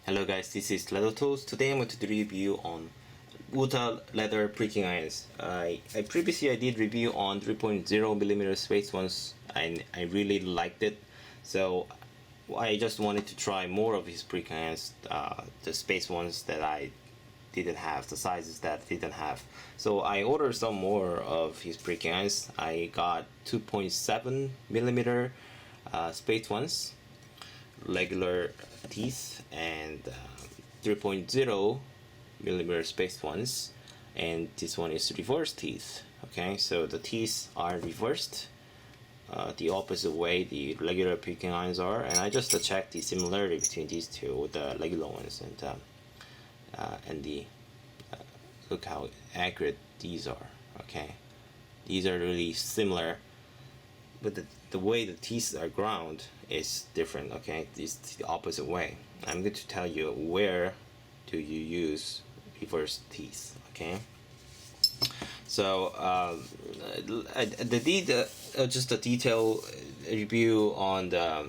Hello guys, this is leathertoolz. Today I'm going to do a review on Wutaleather pricking irons. Previously I did review on 3.0mm space ones and I really liked it. So I just wanted to try more of his pricking irons, the space ones that I didn't have, the sizes that I didn't have. So I ordered some more of his pricking irons. I got 2.7mm space ones, regular teeth, and 3.0 millimeter spaced ones, and this one is reverse teeth. Okay, so the teeth are reversed the opposite way the regular picking irons are, and I just checked the similarity between these two with the regular ones, and the look how accurate these are. Okay, these are really similar, but the way the teeth are ground is different. Okay, it's the opposite way. I'm going to tell you where do you use reverse teeth. Okay, so the just a detail review on the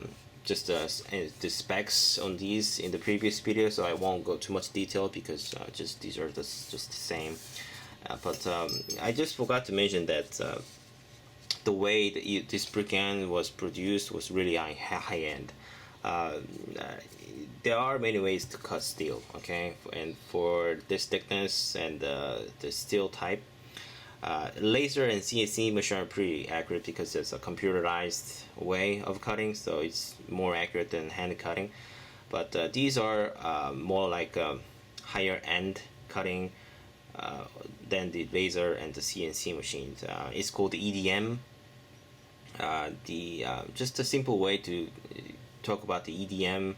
specs on these in the previous video, so I won't go too much detail because just these are just the same. But I just forgot to mention that the way that this brick was produced was really high end. There are many ways to cut steel, okay, and for this thickness and the steel type, laser and CNC machine are pretty accurate because it's a computerized way of cutting, so it's more accurate than hand cutting. But these are more like higher end cutting than the laser and the CNC machines. It's called the EDM. Just a simple way to talk about the EDM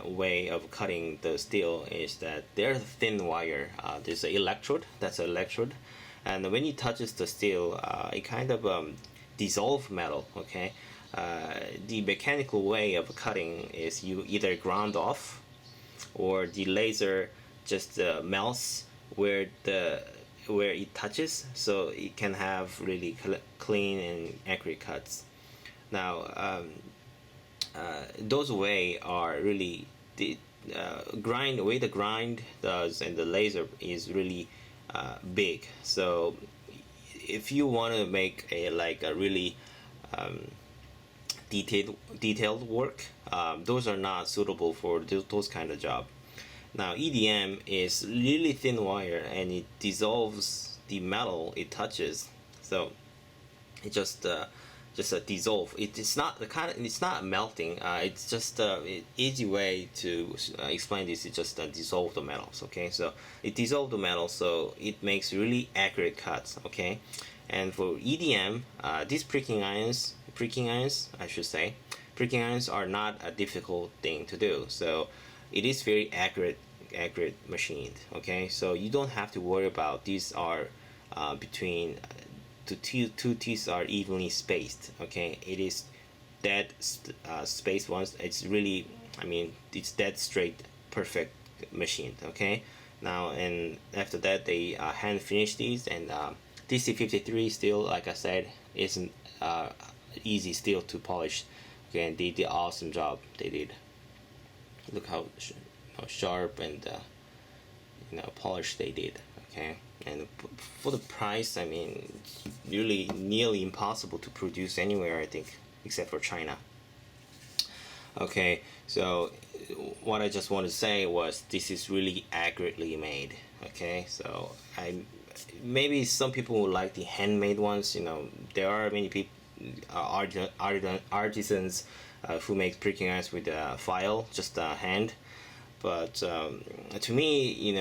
way of cutting the steel is that there's a thin wire. There's an electrode. That's an electrode, and when it touches the steel, it kind of dissolve metal. Okay, the mechanical way of cutting is you either ground off, or the laser just melts where it touches, so it can have really clean and accurate cuts. Now, those way are really the way the grind does, and the laser is really big. So if you want to make a really detailed work, those are not suitable for those kind of job. Now EDM is really thin wire and it dissolves the metal it touches, so it just dissolve. It's not the kind of, it's not melting. It's just easy way to explain this. It just dissolve the metals. Okay, so it dissolve the metal, so it makes really accurate cuts. Okay, and for EDM, these pricking irons, I should say, pricking irons are not a difficult thing to do. So it is very accurate machined. Okay, so you don't have to worry about these are between two teeth are evenly spaced. Okay, it is dead spaced ones. It's really, I mean, it's dead straight, perfect machined. Okay, now and after that they hand finish these, and DC53 still, like I said, isn't easy still to polish. Okay, and they did awesome job. They did. Look how sharp and polished they did. Okay, and for the price, I mean, it's really nearly impossible to produce anywhere, I think, except for China. Okay, so what I just want to say was this is really accurately made. Okay, so maybe some people would like the handmade ones. There are many people, artisans who make pricking irons with a file, just a hand. But to me,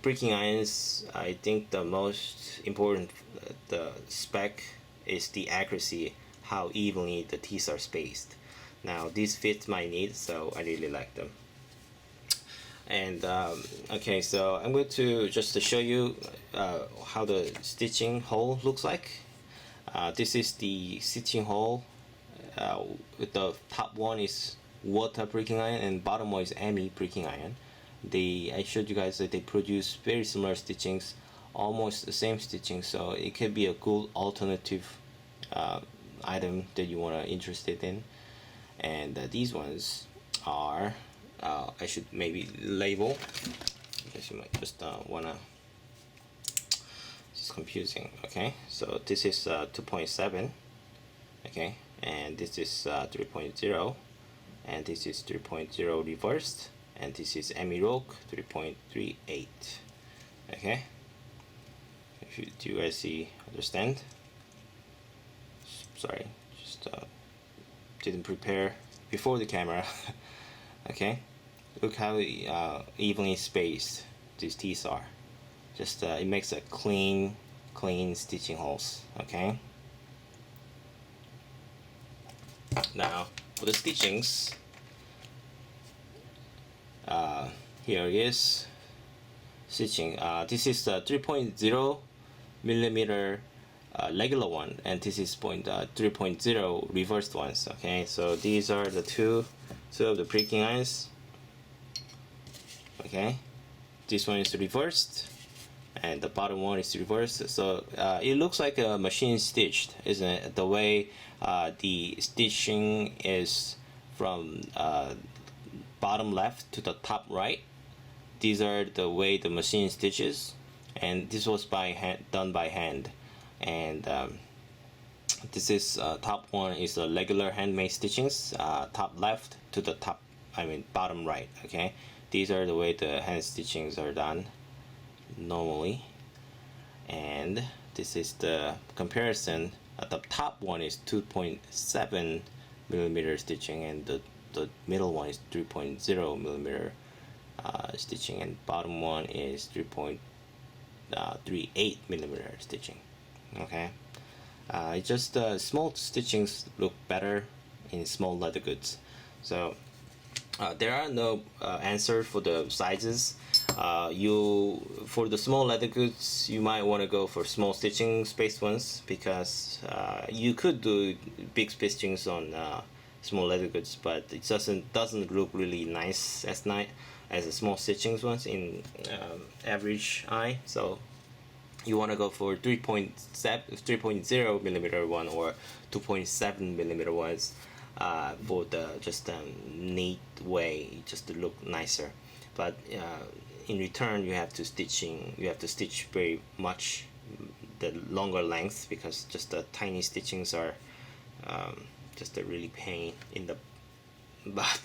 pricking irons, I think the most important the spec is the accuracy, how evenly the teeth are spaced. Now these fit my needs, so I really like them. And okay, so I'm going to just show you how the stitching hole looks like. This is the stitching hole. With the top one is water pricking iron and bottom one is Ami pricking iron. I showed you guys that they produce very similar stitchings, almost the same stitching, so it could be a good alternative item that you want to interested in. And these ones are I should maybe label, because you might just wanna. It's confusing. Okay, so this is 2.7. Okay, and this is 3.0, and this is 3.0 reversed, and this is Emirog 3.38. Okay, do you guys understand? Sorry, just didn't prepare before the camera. Okay, look how evenly spaced these teeth are. Just it makes a clean stitching holes. Okay, now for the stitchings, here it is. Stitching, this is the 3.0 millimeter regular one, and this is 3.0 reversed ones. Okay, so these are the two of the pricking irons. Okay, this one is reversed, and the bottom one is reversed. So it looks like a machine stitched, isn't it? The way the stitching is from bottom left to the top right. These are the way the machine stitches, and this was done by hand. And this is top one is the regular handmade stitchings, top left to the bottom right. Okay, these are the way the hand stitchings are done normally. And this is the comparison. The top one is 2.7 millimeter stitching, and the middle one is 3.0 millimeter stitching, and bottom one is 3.38 millimeter stitching. Okay, it's just small stitchings look better in small leather goods. So there are no answer for the sizes. For the small leather goods, you might want to go for small stitching spaced ones, because you could do big stitchings on small leather goods, but it doesn't look really nice as the small stitchings ones in average eye. So you want to go for 3.0 millimeter one or 2.7 millimeter ones for the just neat way, just to look nicer. But in return, you have to stitch very much the longer length, because just the tiny stitchings are just a really pain in the butt.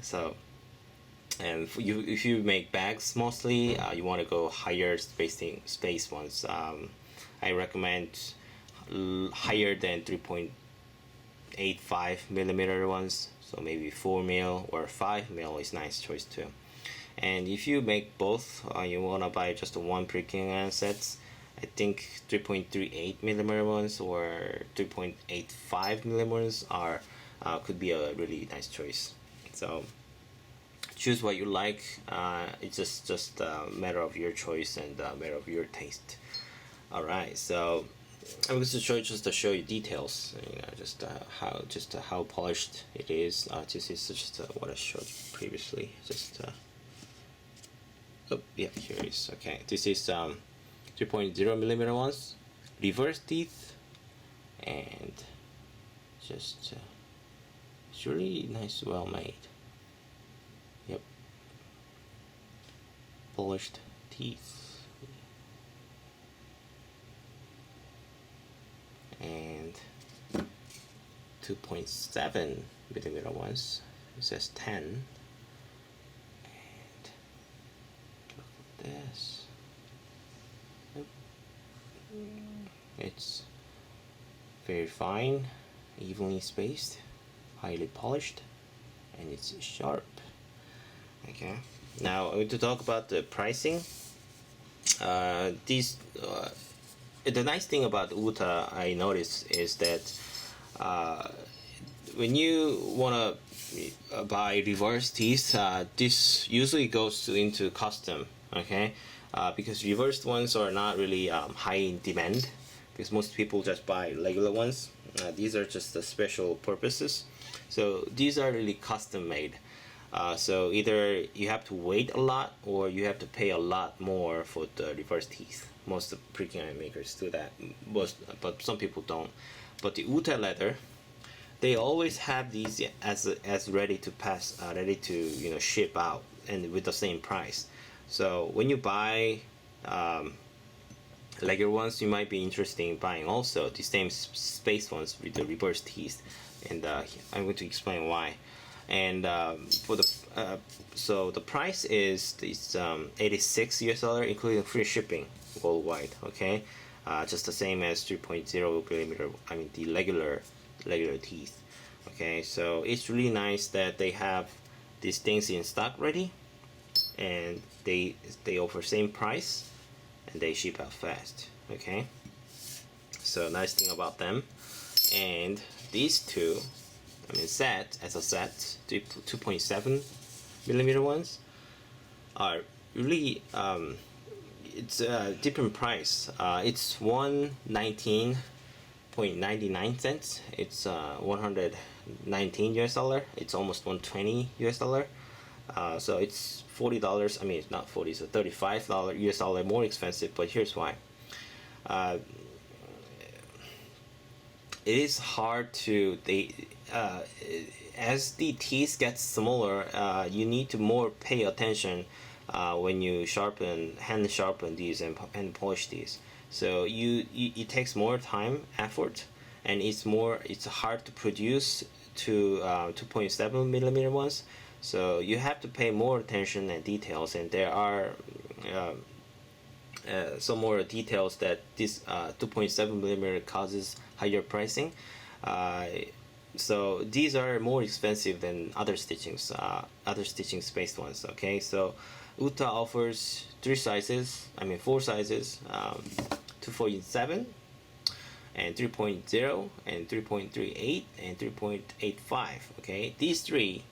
So, and if you make bags mostly, you want to go higher space ones. I recommend higher than 3.85 millimeter ones, so maybe 4 mil or 5 mil is nice choice too. And if you make both, you want to buy just one pricking iron sets. I think 3.38 millimeter ones or 3.85 millimeters are could be a really nice choice. So choose what you like. It's just a matter of your choice and a matter of your taste. All right, so I'm going to show you details. Just how polished it is. This is just what I showed you previously. Oh yeah, here it is. Okay, this is 3.0 millimeter ones, reverse teeth, and just it's really nice, well made. Yep, polished teeth, and 2.7 millimeter ones. It says 10, and look at this. It's very fine, evenly spaced, highly polished, and it's sharp. Okay, now I'm going to talk about the pricing. The nice thing about Wuta, I noticed, is that when you want to buy reverse teeth, this usually goes into custom. Okay, because reversed ones are not really high in demand, because most people just buy regular ones. These are just the special purposes. So these are really custom made. So either you have to wait a lot, or you have to pay a lot more for the reverse teeth. Most of the pricking iron makers do that, but some people don't. But the Wutaleather, they always have these as ready to pass, ready to ship out, and with the same price. So when you buy regular ones, you might be interested in buying also the same space ones with the reverse teeth, and I'm going to explain why. And for the so the price is this 86 US dollar, including free shipping worldwide. Okay, just the same as 3.0 millimeter. I mean the regular teeth. Okay, so it's really nice that they have these things in stock ready, and they offer same price, and they ship out fast. Okay, so nice thing about them. And these two, I mean set 2.7 millimeter ones are really it's a different price. It's 119.99 cents. It's 119 US dollar. It's almost 120 US dollar. So it's $40. I mean, it's not 40, so $35 US dollar more expensive. But here's why. It is hard to as the teeth get smaller, you need to more pay attention when you hand sharpen these and polish these. So it takes more time, effort, and it's hard to produce to 2.7 millimeter ones. So you have to pay more attention and details, and there are some more details that this 2.7 millimeter causes higher pricing. So these are more expensive than other stitching spaced ones. Okay, so Uta offers four sizes, 2.7 and 3.0 and 3.38 and 3.85. Okay, these three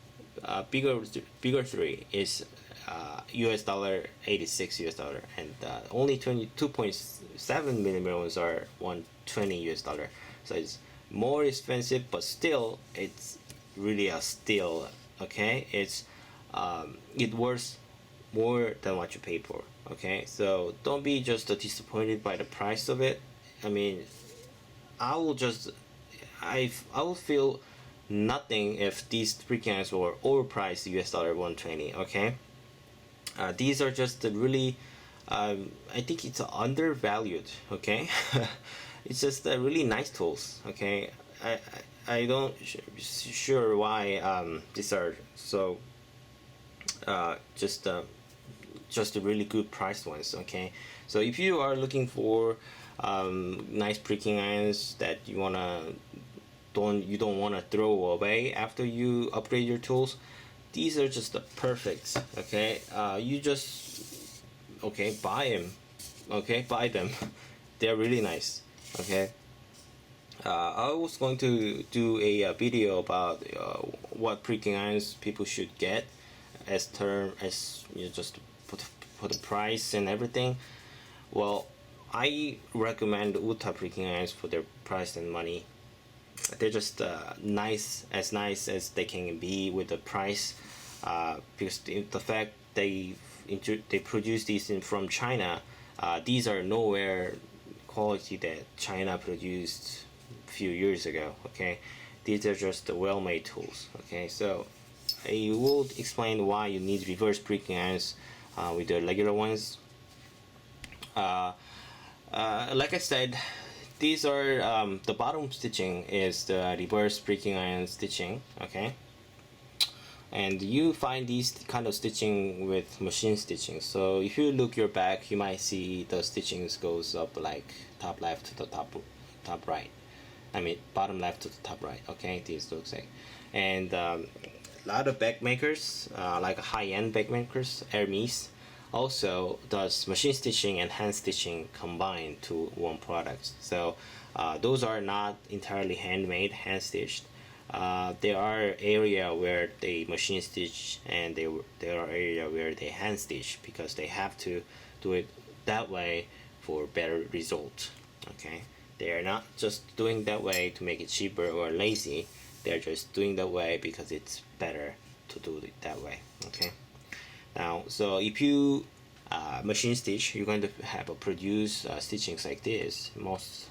bigger three is US dollar 86 US dollar, and only 22.7 millimeter ones are 120 US dollar. So it's more expensive, but still it's really a steal. Okay, it's it worth more than what you pay for. Okay, so don't be just disappointed by the price of it. I mean, I will feel nothing if these freaking irons were overpriced US dollar 120. Okay, these are just really I think it's undervalued. Okay, it's just really nice tools. Okay, I don't sure why these are so just the really good priced ones. Okay, so if you are looking for nice pricking irons that you don't want to throw away after you upgrade your tools, these are just the perfect. Okay, you just buy them. Okay, buy them. They're really nice. Okay, I was going to do a video about what pricking irons people should get as just put the price and everything. Well, I recommend Uta pricking irons for their price and money. They're just nice as they can be with the price, because the fact they produce these from China. These are nowhere quality that China produced a few years ago. Okay, these are just well-made tools. Okay, so I will explain why you need reverse pricking irons with the regular ones. Like I said, these are the bottom stitching is the reverse pricking iron stitching. Okay, and you find these kind of stitching with machine stitching. So if you look your back, you might see the stitchings goes up like top left to the top right. I mean bottom left to the top right. Okay, these looks like, and a lot of bag makers, like high-end bag makers, Hermes, also does machine stitching and hand stitching combined to one product. So those are not entirely handmade, hand stitched. There are area where they machine stitch, and there are area where they hand stitch, because they have to do it that way for better result. Okay, they are not just doing that way to make it cheaper or lazy. They're just doing that way because it's better to do it that way. Okay, now so if you machine stitch, you're going to have a produce stitchings like this. Most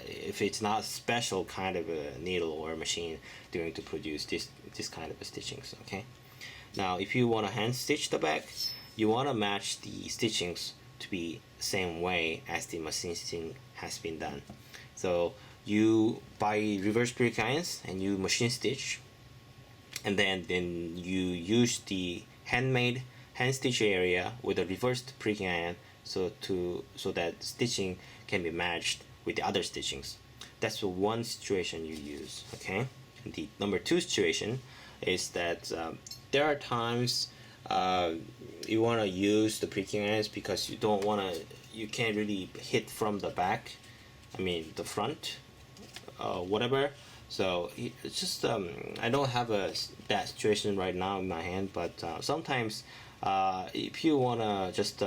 if it's not special kind of a needle or machine going to produce this kind of stitchings. Okay, now if you want to hand stitch the back, you want to match the stitchings to be same way as the machine stitching has been done. So you buy reverse prick irons and you machine stitch, and then you use the handmade hand stitch area with a reversed pricking iron so that stitching can be matched with the other stitchings. That's the one situation you use. Okay, the number two situation is that there are times you want to use the pricking irons because you can't really hit from the back, I mean the front, whatever. So it's just I don't have that situation right now in my hand, but sometimes if you wanna just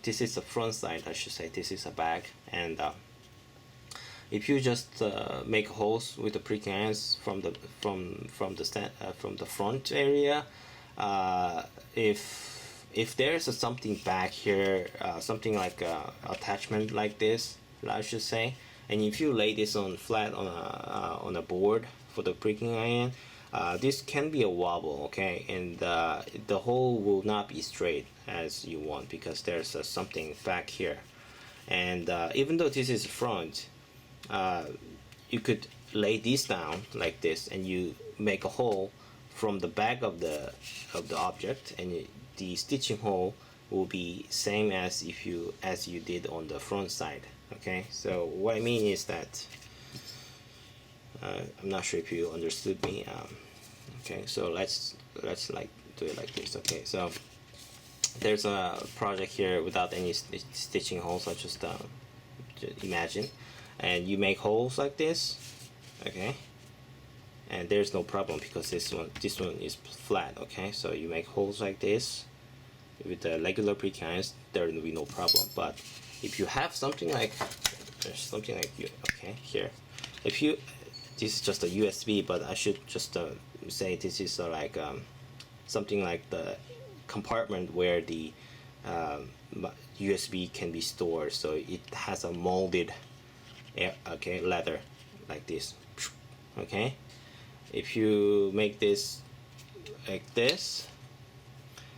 this is the front side, I should say, this is a back, and if you just make holes with the pricking irons from the front area, if there's something back here, something like attachment like this, I should say, and if you lay this on flat on a board for the pricking iron, this can be a wobble, okay, and the hole will not be straight as you want because there's something back here, and even though this is front, you could lay this down like this and you make a hole from the back of the object, and the stitching hole will be same as you did on the front side. Okay, so what I mean is that I'm not sure if you understood me. Okay, so let's like do it like this. Okay, so there's a project here without any stitching holes. I just imagine, and you make holes like this. Okay, and there's no problem because this one is flat. Okay, so you make holes like this with the regular pricking irons, there will be no problem. But if you have something like okay, here, if you, this is just a USB, but I should just say this is like something like the compartment where the USB can be stored, so it has a molded okay, leather like this. Okay, if you make this like this,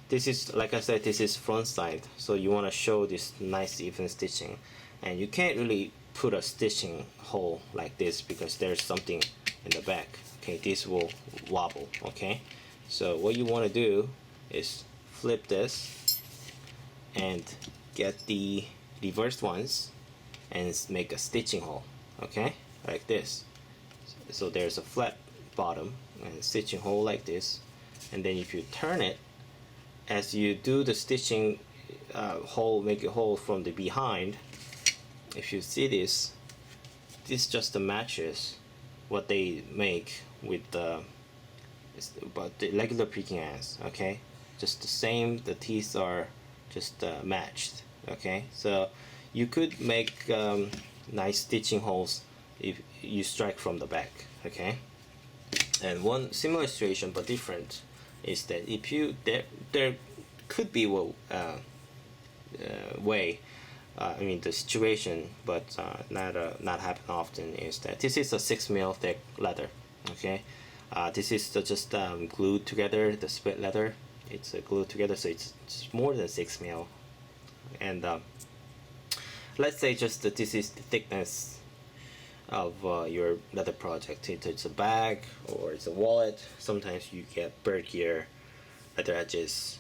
this is, like I said, this is front side, so you want to show this nice even stitching, and you can't really put a stitching hole like this because there's something in the back. Okay, this will wobble. Okay, so what you want to do is flip this and get the reversed ones and make a stitching hole. Okay, like this. So there's a flat bottom and a stitching hole like this, and then if you turn it, as you do the stitching hole, make a hole from the behind. If you see this just matches what they make with the regular pricking irons. Okay, just the same, the teeth are just matched. Okay, so you could make nice stitching holes if you strike from the back. Okay, and one similar situation but different is that if you there could be way I mean the situation, but not happen often, is that this is a 6mm thick leather. Okay, this is just glued together, the split leather, it's glued together, so it's more than 6mm, and let's say just that this is the thickness of your leather project. It's a bag or it's a wallet. Sometimes you get bird gear leather edges.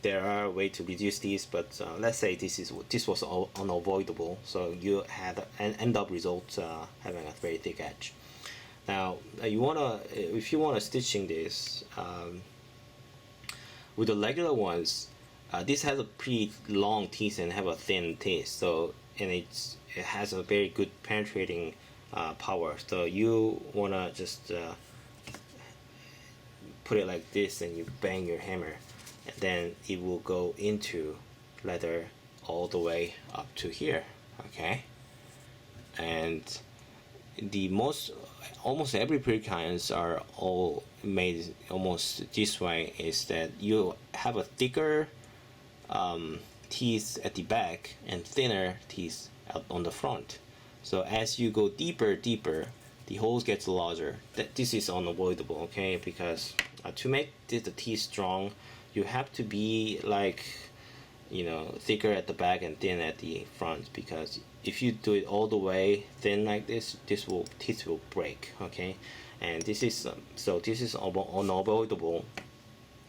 There are ways to reduce these, but let's say this was unavoidable, so you had an end up result having a very thick edge. Now if you wanna stitching this with the regular ones, this has a pretty long teeth and have a thin teeth, so it has a very good penetrating power. So you wanna just put it like this and you bang your hammer, and then it will go into leather all the way up to here. Okay, and almost every pricking irons are all made almost this way, is that you have a thicker teeth at the back and thinner teeth out on the front. So as you go deeper, the holes gets larger. This is unavoidable, okay? Because to make the teeth strong, you have to be like, you know, thicker at the back and thin at the front. Because if you do it all the way thin like this, teeth will break, okay? And this is this is unavoidable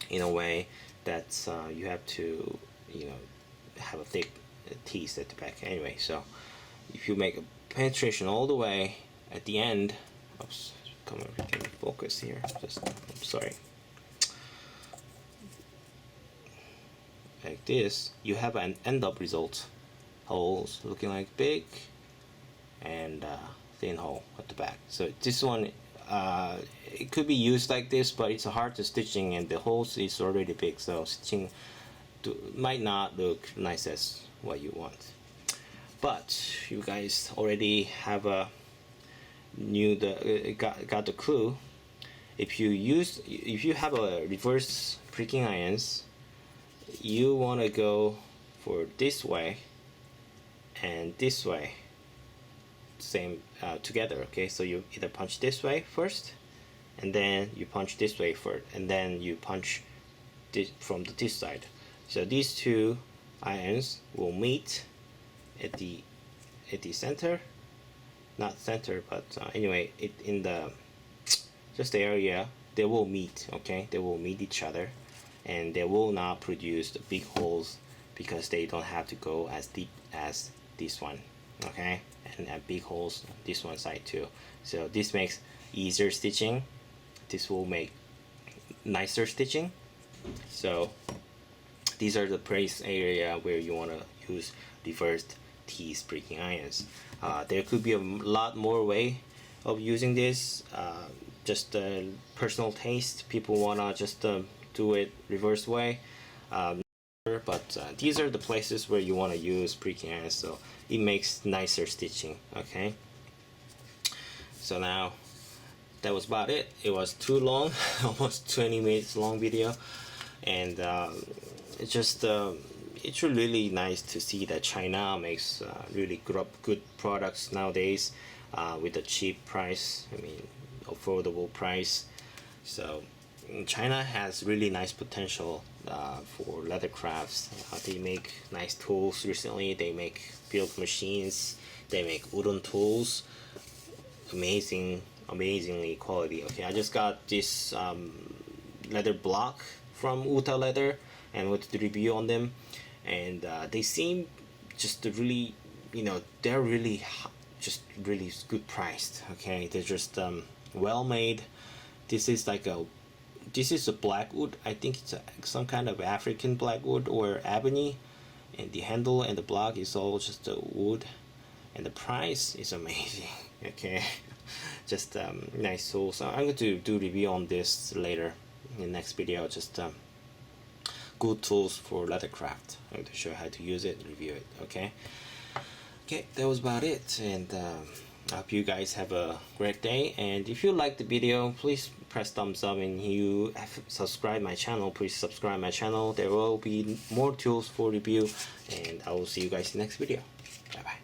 in a way that you have to, you know, have a thick teeth at the back anyway. So if you make a penetration all the way at the end, oops, come on, can we focus here? I'm sorry. Like this, you have an end up result. Holes looking like big and thin hole at the back. So this one, it could be used like this, but it's hard to stitching and the holes is already big, so stitching might not look nice as what you want. But you guys already have a got the clue. If you have a reverse pricking irons, you want to go for this way and this way, same together, okay? So you either punch this way first, and then you punch this way first, and then you punch from this side. So these two irons will meet at the center, not center, but anyway, in the just the area, they will meet, okay? They will meet each other, and they will not produce the big holes because they don't have to go as deep as this one, okay? And have big holes on this one side too. So this makes easier stitching. This will make nicer stitching. So these are the place area where you want to use reversed teeth pricking irons. There could be a lot more way of using this. Just personal taste. People wanna just do it reverse way. But these are the places where you want to use pricking irons, so it makes nicer stitching, okay? So now that was about it. It was too long, almost 20 minutes long video, and it's just it's really nice to see that China makes really good products nowadays with a cheap price. I mean, affordable price. So China has really nice potential for leather crafts. They make nice tools recently. They make build machines. They make wooden tools. Amazingly quality. Okay, I just got this leather block from Wutaleather and went to review on them, and they seem just really, you know, they're really just really good priced. Okay, they're just well made. This is a black wood. I think it's some kind of African black wood or ebony, and the handle and the block is all just wood, and the price is amazing. Okay, just nice tool. So I'm going to do review on this later in the next video. Just good tools for leather craft. I'm going to show you how to use it, review it. Okay, that was about it, and I hope you guys have a great day. And if you like the video, please press thumbs up, and you have subscribed my channel, please subscribe my channel. There will be more tools for review, and I will see you guys in the next video. Bye bye.